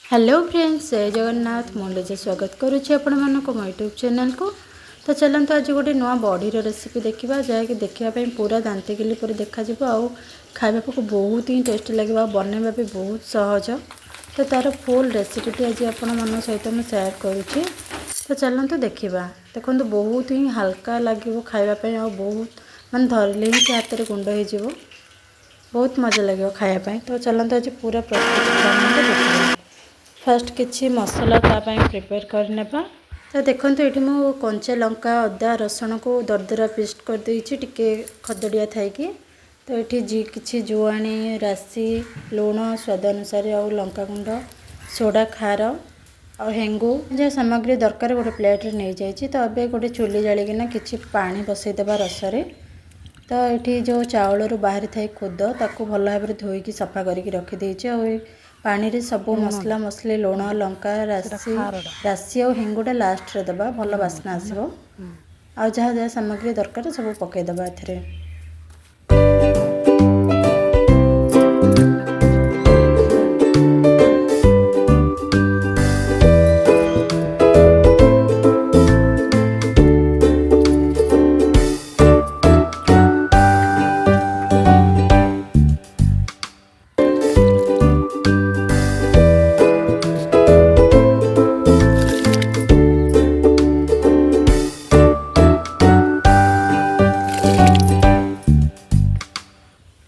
Hello friends, जय जगन्नाथ। मुझे स्वागत करुच्ची आपण मानक मो यूट्यूब चैनल को। तो चलते आज गोटे नुआ बड़ीर रेसिपी देखा जहाँकि देखापी पूरा दांतिकिली पर देखा खावा को बहुत ही टेस्ट लगे, बनवा भी बहुत सहज। तो तार फुल रेसिपीटी आज आपण मन सहित मुझे सेयार करुच्ची। तो चलते देखा देखो बहुत ही हल्का लगे खावाई, आ बहुत मान धरले ही हाथ में गुंड हो बहुत मजा लगे खायापी। तो चलते आज पूरा प्रस्तुत देखा। फर्स्ट किसी मसला प्रिपेयर करने। तो देखो ये मु कंचा लंका अदा रसुण को दरदरा पेस्ट कर देती टिके खदड़िया थी। तो ये किसी जुआणी राशि लुण स्वाद अनुसार आ लंका गुंड सोडा खार आ हेंगु जो सामग्री दरकार गोटे प्लेट नहीं जाइए। तो अबे गोटे चुली जालिकिना किसी पानी बसईदेवा रसरे। तो ये जो चाउल बाहरी थाई खुद ताको भल भाव धोईकी सफा करके रखीदे। पानी रे सब मसला मसली लुण लंका राशि और हेंगुटा लास्ट रे दबा भल बास्ना आसो। आ जहाँ जहाँ सामग्री दरकार सब पकईदेवा ए।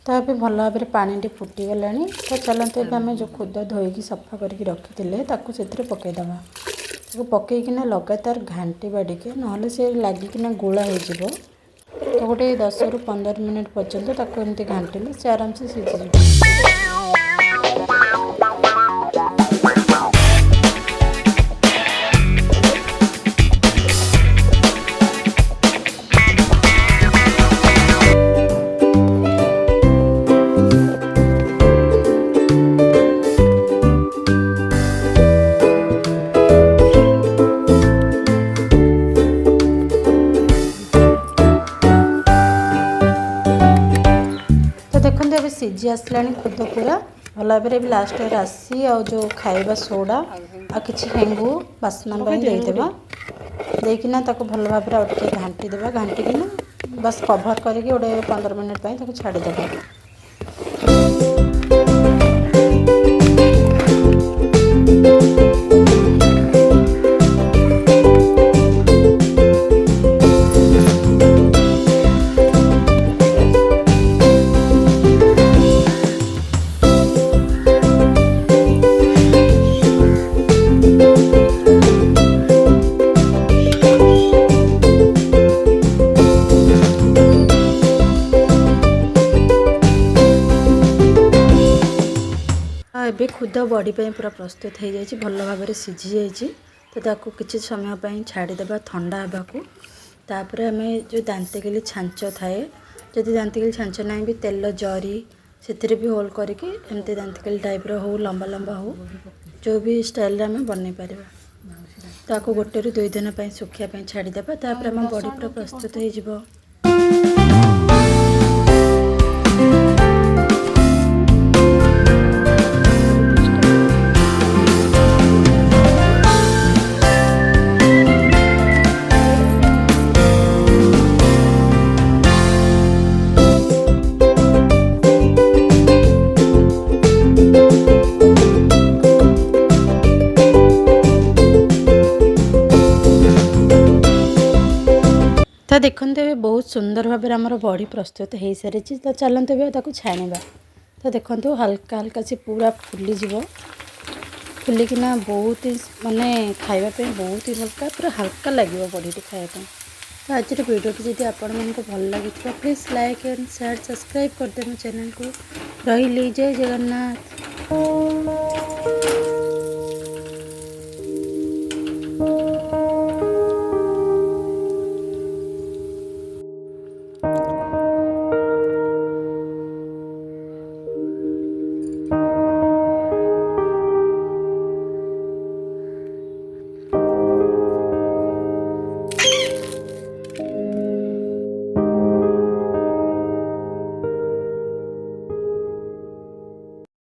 तो अभी भल भाव में पानी फुटीगला। तो चलते आम जो खुद धोईकी सफा करके रखी से पकईदेवा। पकईकिना लगातार घांटा टिके ना से लगिकिना गुला हो। तो गोटे 10 ରୁ 15 मिनट पर्यंत एमती घांटिले से आराम से सीझी। देखते अभी सीझी आसला खुद पूरा भल भाव में लास्ट राशि आ जो खाइबा सोडा आ किसी हेंगु बास्ना देदेवा देकिना ताको भल भाव में घांटी देवा। घांटिकिना बस कभर करके गोटे 15 मिनट छाड़देवा। एबे खुद बड़ी पूरा प्रस्तुत हो जाए, भल भाव में सीझी जाइए। तो ताकू किसी समय छाड़देवा ठंडा होगा। तापर आम जो दांतिकिली छांच थाए, जदि दांतिकिली छांच ना भी तेल जरी से भी होल करके एमती दांतिकिली टाइप हो लंबा लंबा हो जो भी स्टाइल आम बन पार। ताकू 1 ରୁ 2 दिन सुखापी छाड़देवा। तापर आम बड़ी पूरा प्रस्तुत हो। तो देखते हुए बहुत सुंदर भाव आमर बड़ी प्रस्तुत हो सारी। तो चलते हुए छाणीबा। तो देखो हल्का हल्का से पूरा फुलीज फुलिकिना बहुत ही माने खावाई बहुत ही हल्का पूरा हल्का लगे बड़ी खायापी। तो आज वीडियोटी जब आपण को भल लगी please like and share subscribe करदे मो चैनल को। रही जय जगन्नाथ।